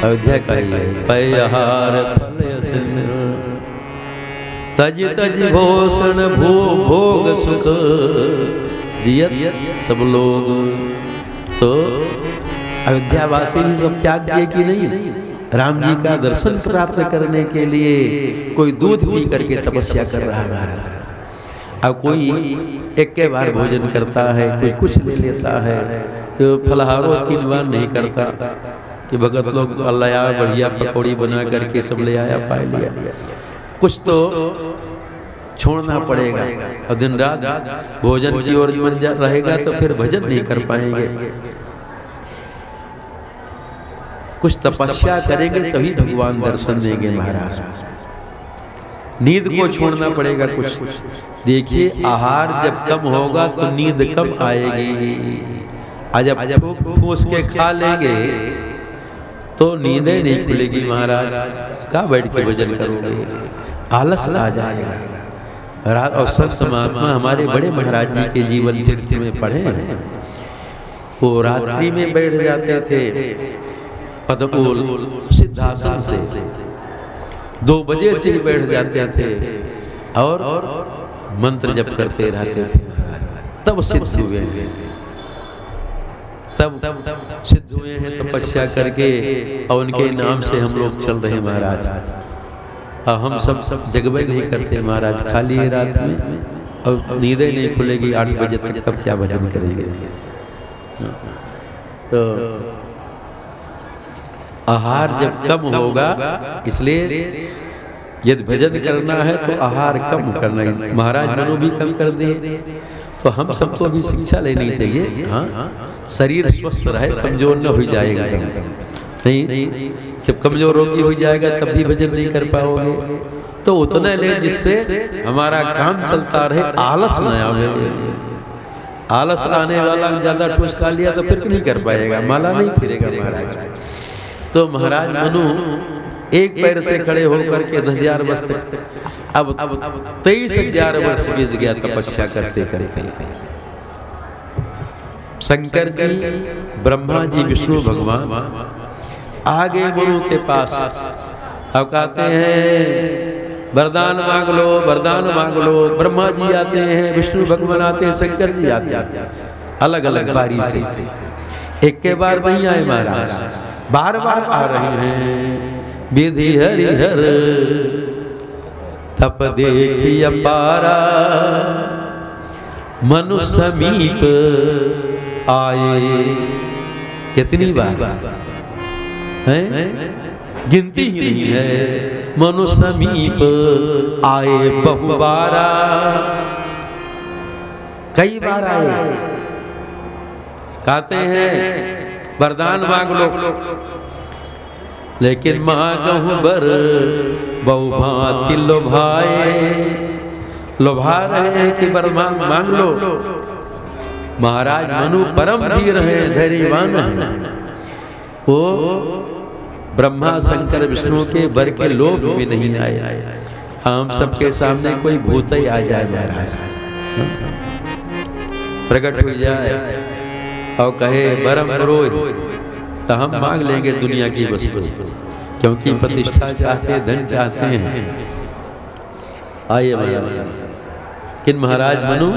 अयोध्या का ही है। पयहार फल असन तज तज भूषण भोग सुख जियत सब लोग। तो अयोध्यावासी भी सब त्याग दिए कि नहीं? राम जी का दर्शन प्राप्त करने के लिए कोई दूध पी करके तपस्या कर रहा है महाराज। अब कोई एक के बार भोजन करता है, कोई कुछ ले लेता है, तो फलहारों 3 बार नहीं करता कि भगत लोग अल्लाह बढ़िया पकौड़ी बना करके सब ले आया, पाए लिया। कुछ तो छोड़ना पड़ेगा और दिन रात भोजन की ओर मन रहेगा तो फिर भजन नहीं कर पाएंगे। कुछ तपस्या करेंगे तभी भगवान दर्शन देंगे महाराज। नींद को छोड़ना पड़ेगा कुछ। देखिए आहार जब कम होगा तो नींद कम आएगी, और जब फूस के खा लेंगे तो नींदें नहीं खुलेगी महाराज। कहाँ बैठ के भजन करोगे? आलस आ जाएगा। रात और संत महात्मा हमारे बड़े महाराज जी के जीवन चरित्र में पढ़े हैं, वो रात्रि में बैठ जाते थे पदपूल सिद्धासन से, 2 बजे से ही बैठ जाते थे और मंत्र जप करते रहते थे महाराज। तब सिद्ध हुए हैं, तब सिद्ध हुए हैं तपस्या करके, और उनके नाम से हम लोग चल रहे हैं महाराज। और हम सब जगबे नहीं करते महाराज, खाली है रात में और नींदें नहीं खुलेगी 8 बजे तक, तब क्या भजन करेंगे? तो आहार जब कम होगा, इसलिए यदि भजन करना है तो आहार कम करना है। महाराज मनु भी कम कर दे, तो हम सबको भी शिक्षा लेनी चाहिए। हाँ, शरीर स्वस्थ रहे, कमजोर न हो जाएगा नहीं। जब कमजोर रोगी हो जाएगा तब भी भजन नहीं कर पाओगे। तो उतना ले जिससे हमारा काम चलता रहे, आलस न आवे। आलस आने वाला ज्यादा ठूस खा लिया तो फिर नहीं कर पाएगा, माला नहीं फिरेगा महाराज। तो महाराज मनु एक पैर से खड़े होकर के 10,000 वर्ष तक, अब 23,000 वर्ष बीत गया तपस्या करते करते। शंकर जी, ब्रह्मा जी, विष्णु भगवान आगे मनु के पास। अब कहते हैं वरदान मांग लो, वरदान मांग लो। ब्रह्मा जी आते हैं, विष्णु भगवान आते हैं, शंकर जी आते हैं, अलग अलग बारी से। एक के बार नहीं आए महाराज, बार बार आ रहे हैं। विधि हरिहर तप देखी अपारा, मनु समीप आए। कितनी बार है? गिनती ही नहीं है। मनु समीप आए बहुबारा, कई बार आए। कहते हैं वरदान मांग लो, लेकिन मांगहु बर बहुभांति लोभाए। लोभा रहे हैं कि वर मांग लो। महाराज मनु परम धीर हैं, धैर्यवान हैं। वो ब्रह्मा शंकर विष्णु के वर के लोभ में नहीं आए। हम सबके सामने कोई भूत ही आ जाए महाराज, प्रकट हो जाए और कहे वरम करो, तो हम मांग लेंगे दुनिया की वस्तु, क्योंकि प्रतिष्ठा चाहते, धन चाहते हैं। आइए महाराज। किन महाराज मनु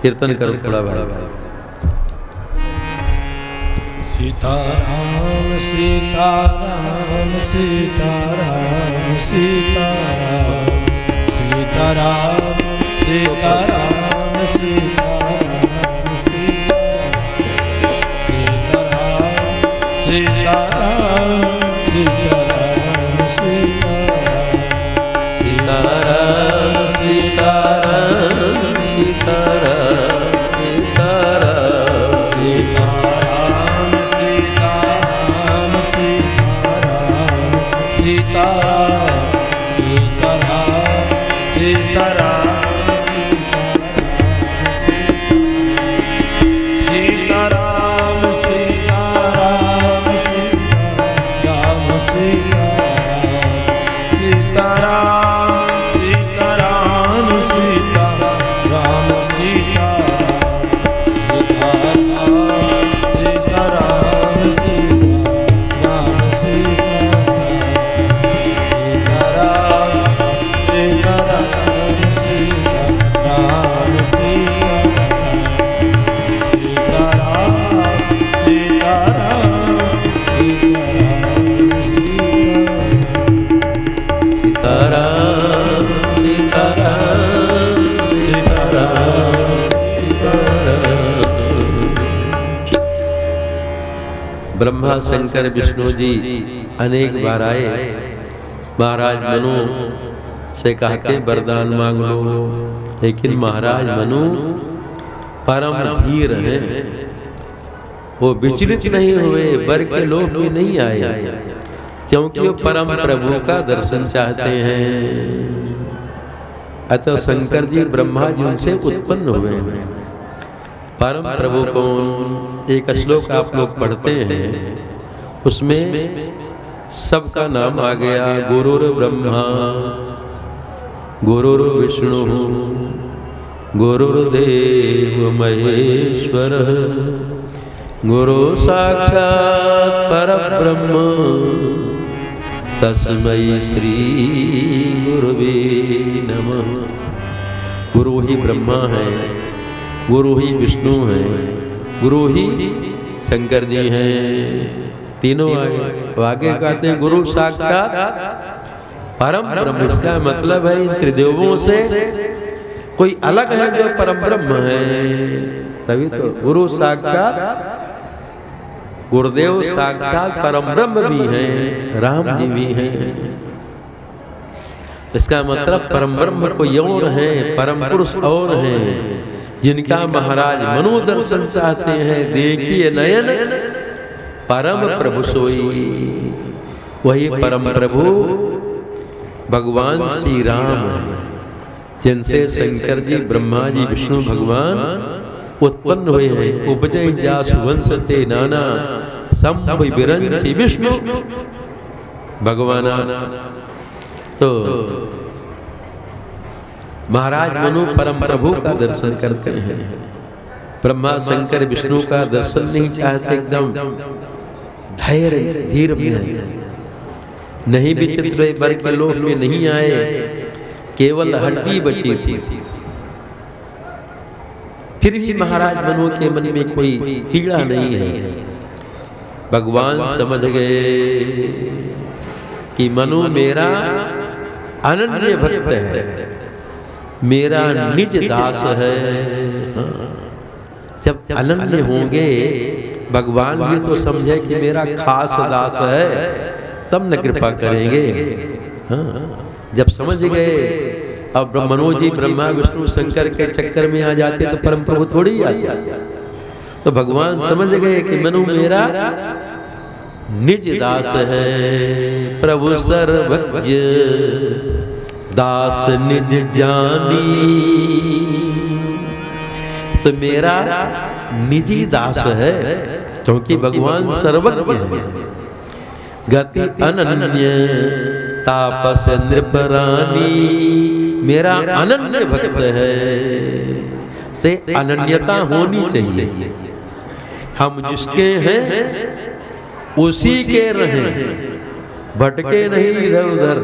कीर्तन करो थोड़ा बड़ा। सीताराम सीताराम सीताराम सीताराम सीताराम सीताराम सीताराम सीताराम सीताराम सीताराम सीताराम सीताराम सीताराम सीताराम ब्रह्मा शंकर विष्णु जी अनेक बार आए, महाराज मनु से कहते वरदान मांग लो, लेकिन महाराज मनु परम धीर हैं, वो विचलित नहीं हुए, वर के लोभ में नहीं आए, क्योंकि वो परम प्रभु का दर्शन चाहते हैं। अतः शंकर जी ब्रह्मा जी उनसे उत्पन्न हुए हैं। परम प्रभु कौन? एक श्लोक आप लोग पढ़ते हैं, उसमें सबका नाम आ गया। गुरुर् ब्रह्मा गुरुर्विष्णु गुरुर्देव महेश्वरः गुरु साक्षात् परब्रह्म तस्मै श्री गुरुवे नमः। गुरु ही ब्रह्मा है, गुरु ही विष्णु है, गुरु ही शंकर जी हैं, तीनों आगे कहते हैं गुरु साक्षात परम ब्रह्म। इसका मतलब है इन त्रिदेवों से कोई अलग है जो परम ब्रह्म है, तभी तो गुरु साक्षात, गुरुदेव साक्षात परम ब्रह्म भी हैं, राम जी भी हैं। तो इसका मतलब परम ब्रह्म कोई और है, परम पुरुष और हैं, जिनका महाराज मनु दर्शन चाहते हैं। देखिए नयन परम प्रभु सोई, वही परम प्रभु भगवान श्री राम है, जिनसे शंकर जी ब्रह्मा जी विष्णु भगवान उत्पन्न हुए हैं। उपजय जासु वंश ते नाना संभ विरंचि विष्णु भगवाना। तो महाराज मनु परम प्रभु का दर्शन करते हैं, ब्रह्मा शंकर विष्णु का दर्शन नहीं चाहते, एकदम धैर्य धीर में है, नहीं विचित्र वर के लोक में नहीं आए, केवल हड्डी बची थी। फिर भी महाराज मनु के मन में कोई पीड़ा नहीं है। भगवान समझ गए कि मनु मेरा अनन्य भक्त है, मेरा निज दास है। जब अनन्य होंगे भगवान भी तो समझे कि मेरा खास दास है, तब न कृपा करेंगे। जब समझ गए, अब मनु जी ब्रह्मा विष्णु शंकर के चक्कर में आ जाते तो परम प्रभु थोड़ी ही आते। तो भगवान समझ गए कि मनु मेरा निज दास है, प्रभु सर्वज्ञ दास निज जानी। तो मेरा निजी दास है, क्योंकि भगवान सर्वज्ञ है। गति अनन्य तापस नृपरानी, मेरा अनन्य भक्त है, से अनन्यता होनी चाहिए। हम जिसके हैं उसी के रहें, भटके नहीं इधर उधर।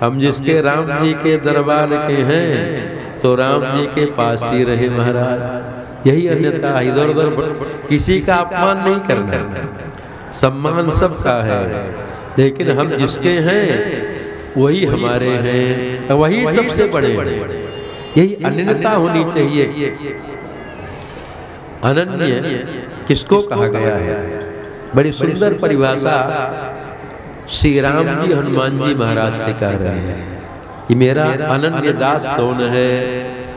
हम जिसके राम जी के दरबार के हैं तो राम जी के पास ही रहे महाराज। यही अन्यथा, इधर उधर किसी का अपमान नहीं करना, सम्मान सबका है, लेकिन हम जिसके हैं वही हमारे हैं, वही सबसे बड़े हैं। यही अनन्यता होनी चाहिए। अनन्य किसको कहा गया है? बड़ी सुंदर परिभाषा श्री राम जी हनुमान जी महाराज से कह रहे हैं कि मेरा अनन्य दास कौन है?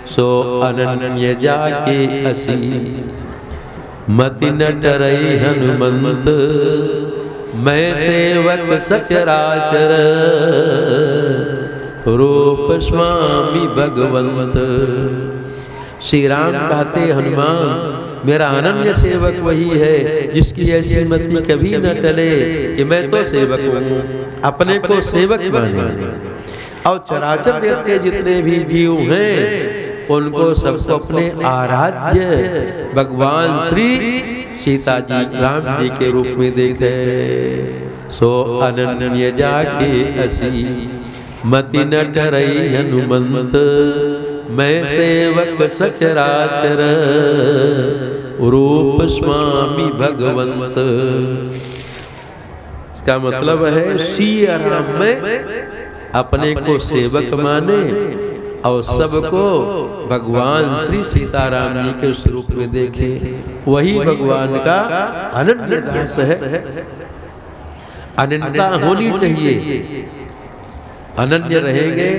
सो अनन्य जाके असी मति न डरई हनुमंत, मैं सेवक सचराचर रूप स्वामी भगवंत। श्री राम कहते हनुमान मेरा अनन्य सेवक वही है जिसकी ऐसी मति कभी न टले कि मैं तो सेवक हूँ, अपने को सेवक माने। और चराचर जगत के जितने भी जीव हैं उनको सबको अपने आराध्य भगवान श्री सीता जी राम जी के रूप में देखे। सो अनन्य जाके असी मति न डरई हनुमंत, मैं सेवक सचराचर रूप स्वामी भगवंत। इसका मतलब है श्री राम में अपने को सेवक माने और सबको भगवान श्री सीताराम जी के उस रूप में देखे। वही भगवान का अनन्य दास है। अनन्यता होनी चाहिए, अनन्य रहेंगे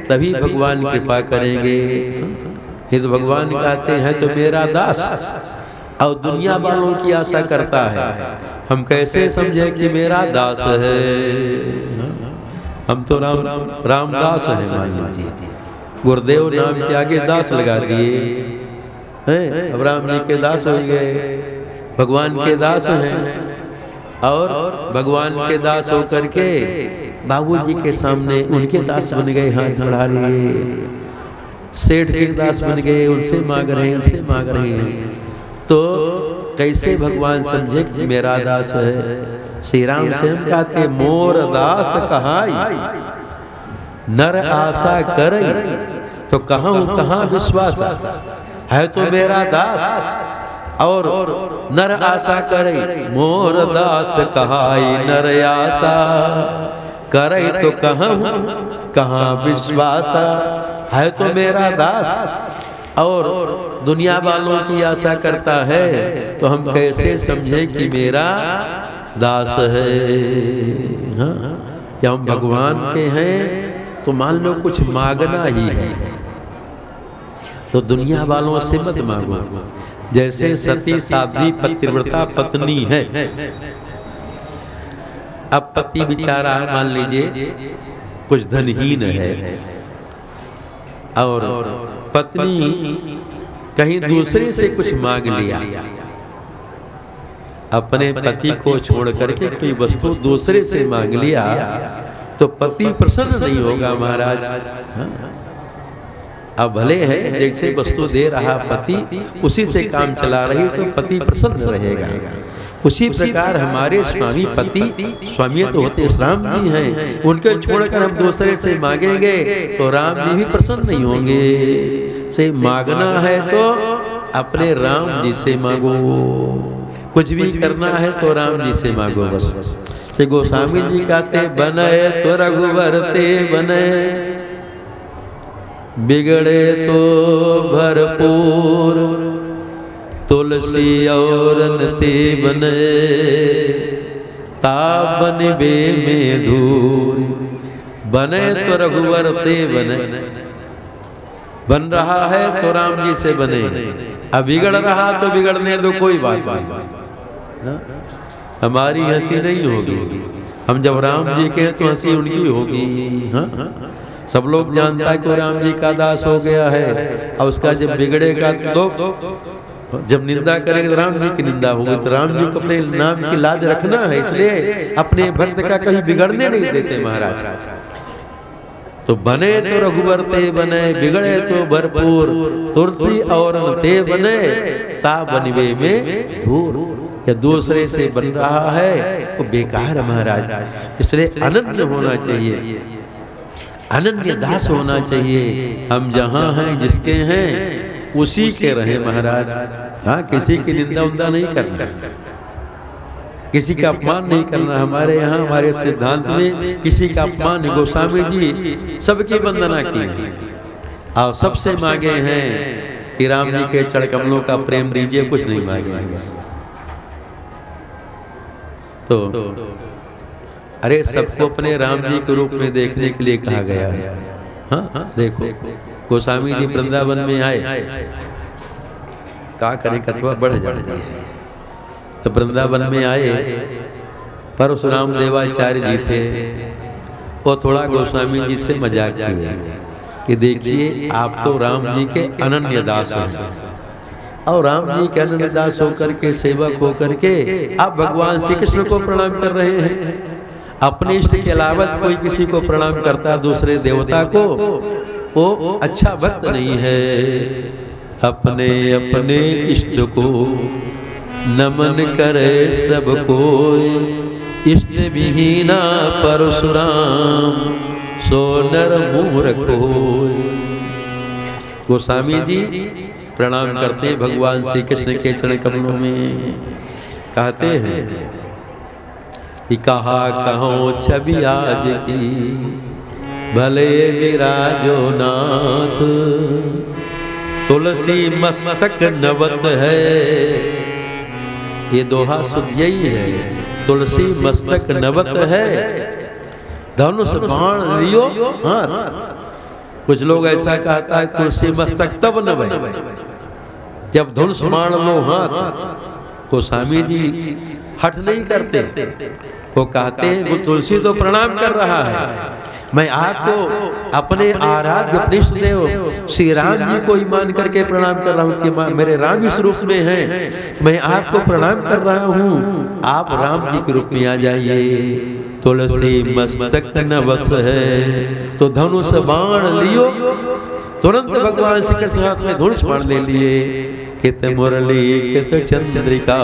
तभी भगवान कृपा करेंगे। ये तो भगवान कहते हैं तो मेरा दास, और दुनिया वालों की आशा करता है। हम कैसे समझे कि मेरा दास है? हम तो रामदास हैं मान लीजिए, गुरुदेव नाम के आगे दास लगा दिए हैं। अब राम जी के दास हो गए, भगवान के दास हैं। और भगवान के दास होकर के बाबूजी के सामने उनके दास बन गए, हाथ बढ़ा लिए। सेठ के दास बन गए, उनसे मांग रहे हैं, उनसे मांग रहे हैं। तो कैसे भगवान समझे कि मेरा दास है? श्री राम से हम कहते मोर दास कहाई, नर आशा करई, तो कहाँ विश्वास है तो मेरा दास और नर आशा करई। मोर दास कहाई नर आशा करई, तो कहाँ विश्वास है तो मेरा दास और दुनिया वालों की आशा करता है। तो हम कैसे समझे कि मेरा दास है? हाँ, जब हम भगवान के हैं तो मान लो कुछ मांगना ही है तो दुनिया वालों से मत मांगो। जैसे सती साध्वी पतिव्रता पत्नी है, अब पति बेचारा मान लीजिए कुछ धनहीन है और पत्नी कहीं दूसरे से कुछ मांग लिया, अपने पति को छोड़ करके कोई वस्तु दूसरे से मांग लिया, तो पति प्रसन्न नहीं होगा महाराज। अब भले है जैसे वस्तु दे रहा पति उसी से काम चला रही तो पति प्रसन्न रहेगा। उसी प्रकार हमारे स्वामी पति स्वामी तो होते राम जी हैं, उनके छोड़कर हम दूसरे से मांगेंगे तो राम जी भी प्रसन्न नहीं होंगे। से मांगना है तो अपने राम जी से मांगो, कुछ भी करना है तो राम जी से मांगो बस। से गोस्वामी जी कहते बने तो रघुवर ते बने, बिगड़े तो भरपूर, तुलसी और ते बने, ताप बनबे में दूर। बने तो रघुवर ते बने, बन रहा है तो राम जी से बने, अब बिगड़ रहा तो बिगड़ने दो, कोई बात नहीं। हमारी हंसी नहीं होगी, हम जब राम जी के हैं तो हंसी उनकी होगी। हाँ, सब लोग जानता है कि राम जी का दास हो गया है, और उसका जब बिगड़ेगा तो जब निंदा करेंगे तो राम जी की निंदा होगी। तो राम जी को अपने नाम की लाज रखना है, इसलिए अपने भक्त का कहीं बिगड़ने नहीं देते महाराज। तो बने तो रघुवर ते बने, बिगड़े तो भरपूर, तुलसी और ते बने, ता बनवे में धूर। या दूसरे से बन रहा है वो बेकार महाराज। इसलिए अनन्य होना चाहिए, अनन्य दास होना चाहिए। हम जहाँ हैं जिसके हैं उसी के रहे महाराज। हाँ, किसी की निंदा उंदा नहीं करना, किसी का अपमान नहीं करना। हमारे यहाँ हमारे सिद्धांत में किसी का अपमान नहीं। गोस्वामी जी सबकी वंदना की है और सबसे मांगे हैं कि राम जी के चरण कमलों का प्रेम दीजिए, कुछ नहीं मांगे। तो अरे सबको अपने राम जी के रूप में देखने के लिए कहा गया है। हाँ, देखो गोस्वामी जी वृंदावन में आए, क्या करें कथवा बढ़ जाती है। तो वृंदावन में आए, परशुराम देवाचार्य जी थे, वो थोड़ा गोस्वामी जी से मजाक किया कि देखिए आप तो राम जी के अनन्य दास हैं, और राम जी के अनन्य दास होकर के सेवक होकर के आप भगवान श्री कृष्ण को प्रणाम कर रहे हैं। अपने इष्ट के अलावा कोई किसी को प्रणाम करता दूसरे देवता को, वो अच्छा भक्त नहीं है। अपने अपने इष्ट को नमन करे सब कोई, इष्ट विहीना परशुराम सो नर मूर्ख होय। गोस्वामी जी प्रणाम करते भगवान श्री कृष्ण के चरण कमलों में, कहते हैं कि कहा कहो छवि आज की भले विराजो नाथ, तुलसी मस्तक नवत है। ये दोहा शुद्ध यही है, तुलसी मस्तक नवत है, धनुष बाण लियो हाथ। कुछ लोग ऐसा कहता है तुलसी मस्तक तब नवे जब धनुष बाण लो हाथ। गोस्वामी जी हठ नहीं करते, वो कहते हैं वो तुलसी तो प्रणाम कर रहा है, मैं आपको अपने आराध्य अपने देव श्री राम जी को ही मान करके प्रणाम कर रहा हूँ कि मेरे राम इस रूप में हैं, मैं आपको प्रणाम कर रहा हूँ, आप राम जी के रूप में आ जाइए। तुलसी मस्तक नवस है, तो धनुष बाण लियो। तुरंत भगवान श्री कृष्ण हाथ में धनुष बाण ले लिए। कित मुरली कित चंद्रिका।